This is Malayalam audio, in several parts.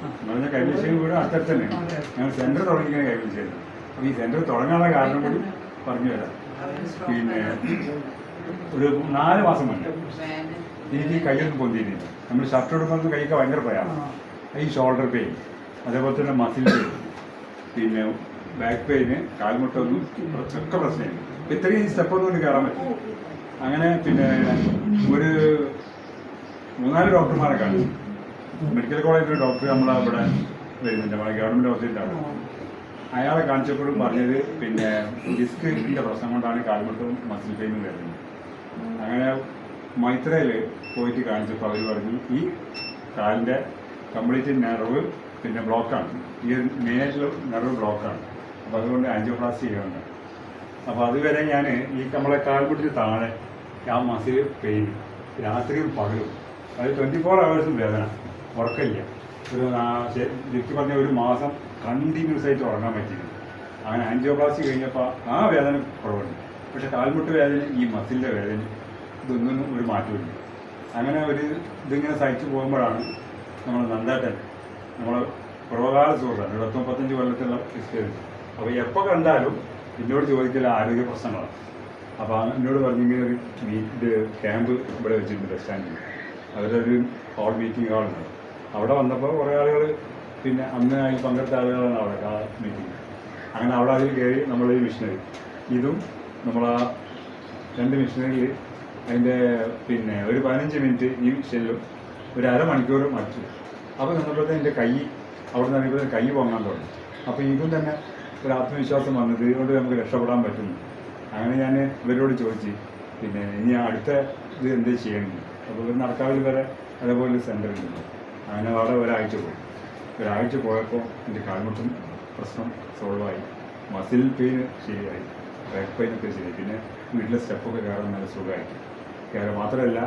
എന്ന് പറഞ്ഞാൽ കൈവിശ്ശേരി വീട് അടുത്തടുത്ത് തന്നെയാണ്. ഞങ്ങൾ സെൻറ്റർ തുടങ്ങിയാണ് കൈവിശ്ശേരി. അപ്പോൾ ഈ സെൻറ്റർ തുടങ്ങാനുള്ള കാരണം കൂടി പറഞ്ഞു തരാം. പിന്നെ ഒരു 4 മാസം മുന്നേ എനിക്ക് ഈ കൈയൊന്നും പൊന്തിയിരുന്നില്ല. നമ്മൾ ഷർട്ട് എടുക്കുമ്പോൾ കൈയൊക്കെ ഭയങ്കര പ്രയാസം. ഈ ഷോൾഡർ പെയിൻ, അതേപോലെ തന്നെ മസിൽ പെയിൻ, പിന്നെ ബാക്ക് പെയിന്, കാൽമുട്ടൊന്നും ഒക്കെ പ്രശ്നമില്ല. ഇത്രയും സ്റ്റെപ്പൊന്നും കൊണ്ട് കയറാൻ പറ്റും. അങ്ങനെ പിന്നെ ഒരു 3-4 ഡോക്ടർമാരെ കാണിച്ചു. മെഡിക്കൽ കോളേജിൽ ഡോക്ടർ നമ്മളെ ഇവിടെ വരുന്നുണ്ട്, നമ്മളെ ഗവൺമെൻറ് ഹോസ്പിറ്റലിൻ്റെ അവിടെ. അയാളെ കാണിച്ചപ്പോഴും പറഞ്ഞത് പിന്നെ ഡിസ്കിൻ്റെ പ്രശ്നം കൊണ്ടാണ് കാൽമുട്ടും മസിൽ പെയിനും വരുന്നത്. അങ്ങനെ മൈത്രയിൽ പോയിട്ട് കാണിച്ചപ്പോൾ അവർ പറഞ്ഞു ഈ കാലിൻ്റെ കംപ്ലീറ്റ് നെർവ് പിന്നെ ബ്ലോക്കാണ്, ഈ മെയിനായിട്ടുള്ള നെർവ് ബ്ലോക്കാണ്. അപ്പോൾ അതുകൊണ്ട് ആൻജിയോപ്ലാസ്റ്റി ചെയ്യുന്നുണ്ട്. അപ്പോൾ അതുവരെ ഞാൻ ഈ നമ്മളെ കാൽമുട്ടിന് താഴെ ആ മസിൽ പെയിൻ രാത്രിയും പകലും, അതായത് 24 hours വേദന, ഉറക്കമില്ല. ശരിക്കും പറഞ്ഞാൽ ഒരു മാസം കണ്ടിന്യൂസ് ആയിട്ട് ഉറങ്ങാൻ പറ്റിയിരുന്നു. അങ്ങനെ ആൻജിയോപ്ലാസ്റ്റി കഴിഞ്ഞപ്പോൾ ആ വേദന കുറവുണ്ട്. പക്ഷേ കാൽമുട്ട് വേദന, ഈ മസിലിൻ്റെ വേദന, ഇതൊന്നും ഒരു മാറ്റമില്ല. അങ്ങനെ ഇതിങ്ങനെ സഹിച്ചു പോകുമ്പോഴാണ് നമ്മൾ നന്ദേട്ടൻ, നമ്മളെ പൂർവ്വകാല സുഹൃത്താണ്, 25 കൊല്ലത്തുള്ള എക്സ്പീരിയൻസ്. അപ്പോൾ എപ്പോൾ കണ്ടാലും എന്നോട് ചോദിക്കല ആരോഗ്യ പ്രശ്നങ്ങളാണ്. അപ്പോൾ എന്നോട് പറഞ്ഞെങ്കിൽ ഒരു ക്യാമ്പ് ഇവിടെ വെച്ചിട്ടുണ്ട് ബസ് സ്റ്റാൻഡിൽ. അവരൊരു ഹാൾ മീറ്റിംഗ് ഹാളുണ്ട്. അവിടെ വന്നപ്പോൾ കുറേ ആളുകൾ, പിന്നെ അന്ന് അതിൽ പങ്കെടുത്ത ആളുകളാണ് അവിടെ ആ മീറ്റിംഗ്. അങ്ങനെ അവിടെ അതിൽ കയറി നമ്മളീ മിഷനറി, ഇതും നമ്മളാ 2 മിഷനറിയിൽ അതിൻ്റെ പിന്നെ ഒരു 15 മിനിറ്റ് ഈ മിഷനിലും ഒരു അരമണിക്കൂർ മറിച്ചു. അപ്പോൾ നിന്നപ്പോഴത്തെ എൻ്റെ കൈ അവിടെ നിന്ന് ഇറങ്ങിയപ്പോൾ കൈ പൊങ്ങാൻ തുടങ്ങി. അപ്പോൾ ഇതും തന്നെ ഒരു ആത്മവിശ്വാസം വന്നത് ഇതുകൊണ്ട് നമുക്ക് രക്ഷപ്പെടാൻ പറ്റുന്നു. അങ്ങനെ ഞാൻ ഇവരോട് ചോദിച്ചു, പിന്നെ ഇനി അടുത്ത ഇത് എന്ത് ചെയ്യണമെന്ന്. അപ്പോൾ ഇവർ നടക്കാവിൽ വരെ അതേപോലെ സെൻ്റർ ഉണ്ട്. അങ്ങനെ അവിടെ ഒരാഴ്ച പോയപ്പോൾ എൻ്റെ കാൽമുട്ടും പ്രശ്നം സോൾവായി, മസിൽ പെയിൻ ശരിയായി, ബാക്ക് പെയിനൊക്കെ ശരിയായി. പിന്നെ വീട്ടിലെ സ്റ്റെപ്പൊക്കെ കയറാൻ നല്ല സുഖമായി കയറാൻ. മാത്രമല്ല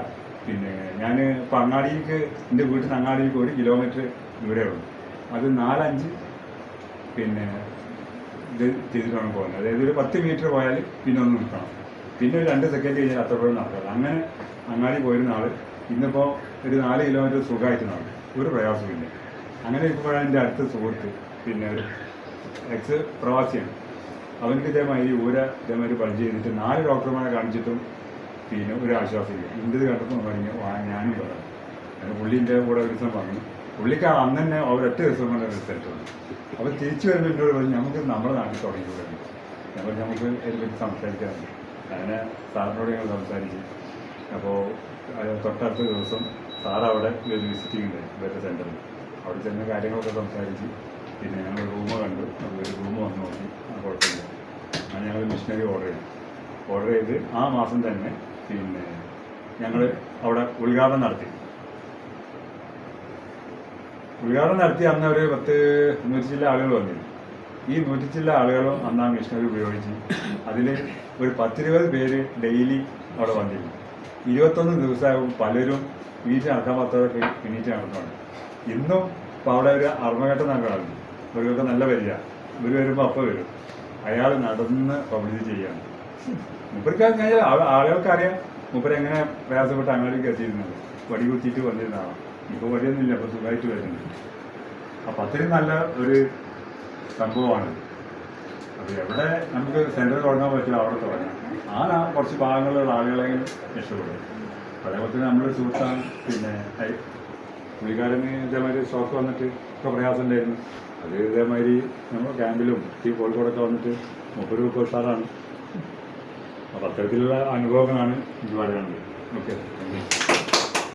പിന്നെ ഞാൻ ഇപ്പോൾ അങ്ങാടിയിലേക്ക്, എൻ്റെ വീട്ടിൽ നിന്ന് അങ്ങാടിയിലേക്ക് 1 കിലോമീറ്റർ ദൂരേ ഉള്ളൂ. അത് 4-5 പിന്നെ ഇത് ചെയ്തിട്ടാണ് പോകുന്നത്. അതായത് ഒരു 10 മീറ്റർ പോയാൽ പിന്നെ ഒന്ന് നിൽക്കണം, പിന്നെ ഒരു 2 സെക്കൻഡ് കഴിഞ്ഞാൽ അത്രത്തോളം നടക്കാം. അങ്ങനെ അങ്ങാടി പോയിരുന്ന ആൾ ഇന്നിപ്പോൾ ഒരു 4 കിലോമീറ്റർ സുഖമായിട്ട് നടക്കും, ഒരു പ്രയാസമില്ല. അങ്ങനെ ഇപ്പോഴാണ് എൻ്റെ അടുത്ത സുഹൃത്ത്, പിന്നെ ഒരു എക്സ് പ്രവാസിയാണ്. അവർക്ക് ഇതേമാതിരി ഇതേമാതിരി പഞ്ച് ചെയ്തിട്ട് 4 ഡോക്ടർമാരെ കാണിച്ചിട്ടും പിന്നെ ഒരു ആശ്വാസമില്ല. ഇന്ത്യത് കണ്ടപ്പോൾ പറഞ്ഞു ഞാനും പറയാം. അങ്ങനെ പുള്ളിൻ്റെ കൂടെ ഒരു ദിവസം പറഞ്ഞു. പുള്ളിക്ക് അന്ന് തന്നെ ഒരൊറ്റ ദിവസം കൊണ്ട് റിസൾട്ട് വന്നു. അപ്പോൾ തിരിച്ചു വരുമ്പോൾ എന്നോട് പറഞ്ഞു നമുക്ക് നമ്മുടെ നാട്ടിൽ തുടങ്ങിക്കൊടുക്കണം. നമുക്ക് അതിനെപ്പറ്റി സംസാരിക്കാറുണ്ട്. അങ്ങനെ സാറിനോട് ഞങ്ങൾ സംസാരിച്ചു. അപ്പോൾ തൊട്ടടുത്ത ദിവസം സാർ അവിടെ ഒരു വിസിറ്റിംഗ് ഉണ്ട് ഇവരുടെ സെൻറ്ററിൽ. അവിടെ ചെന്ന കാര്യങ്ങളൊക്കെ സംസാരിച്ച് പിന്നെ ഞങ്ങൾ റൂം കണ്ടു. ഒരു റൂം വന്ന് നോക്കി, കുഴപ്പമില്ല. അങ്ങനെ ഞങ്ങൾ മിഷനറി ഓർഡർ ചെയ്ത് ആ മാസം തന്നെ പിന്നെ ഞങ്ങൾ അവിടെ ഉദ്ഘാടനം നടത്തി അന്ന് ഒരു 100 ചില്ല ആളുകൾ വന്നിരുന്നു. ഈ 100 ചില്ല ആളുകളും അന്ന് ആ മിഷനറി ഉപയോഗിച്ച് അതിൽ ഒരു 10-20 പേര് ഡെയിലി അവിടെ വന്നിരുന്നു. 21 ദിവസമാകും പലരും വീട്ടിൽ നടക്കാൻ പറ്റാതൊക്കെ എണീറ്റ് നടന്നുണ്ട്. ഇന്നും ഇപ്പോൾ അവിടെ ഒരു അർമ്മഘട്ടം നടക്കാറുണ്ട്. ഇവർക്കൊക്കെ നല്ല വരിക, ഇവർ വരുമ്പോൾ അപ്പോൾ വരും. അയാൾ നടന്ന് പബ്ലിസിറ്റി ചെയ്യാണ്. മൂപ്പർക്ക് കഴിഞ്ഞാൽ ആളുകൾക്കറിയാം മൂപ്പരെങ്ങനെ പ്രയാസപ്പെട്ട് അങ്ങോട്ടേക്ക് എത്തിയിരുന്നത്. വടി കുത്തിയിട്ട് വന്നിരുന്നതാണ്. ഇപ്പോൾ വടിയൊന്നുമില്ല, അപ്പോൾ സുഖമായിട്ട് വരുന്നുണ്ട്. അപ്പം അത്രയും നല്ല ഒരു സംഭവമാണ്. അപ്പോൾ എവിടെ നമുക്ക് സെൻറ്റർ തുടങ്ങാൻ പറ്റുമോ അവിടെ തുടങ്ങാം. കുറച്ച് ഭാഗങ്ങളിലുള്ള ആളുകളെങ്കിലും രക്ഷപ്പെടും. അതേപോലെ തന്നെ നമ്മുടെ സുഹൃത്താണ് പിന്നെ പുള്ളിക്കാരന് ഇതേമാതിരി ഷോക്ക് വന്നിട്ട് ഒക്കെ പ്രയാസം ഉണ്ടായിരുന്നു. അത് ഇതേമാതിരി നമ്മൾ ക്യാമ്പിലും ഈ കോഴിക്കോടൊക്കെ വന്നിട്ട് 30 ഉഷാറാണ്. അപ്പോൾ അത്തരത്തിലുള്ള അനുഭവങ്ങളാണ് ഇത് പറയാനുള്ളത്. Okay, thank you.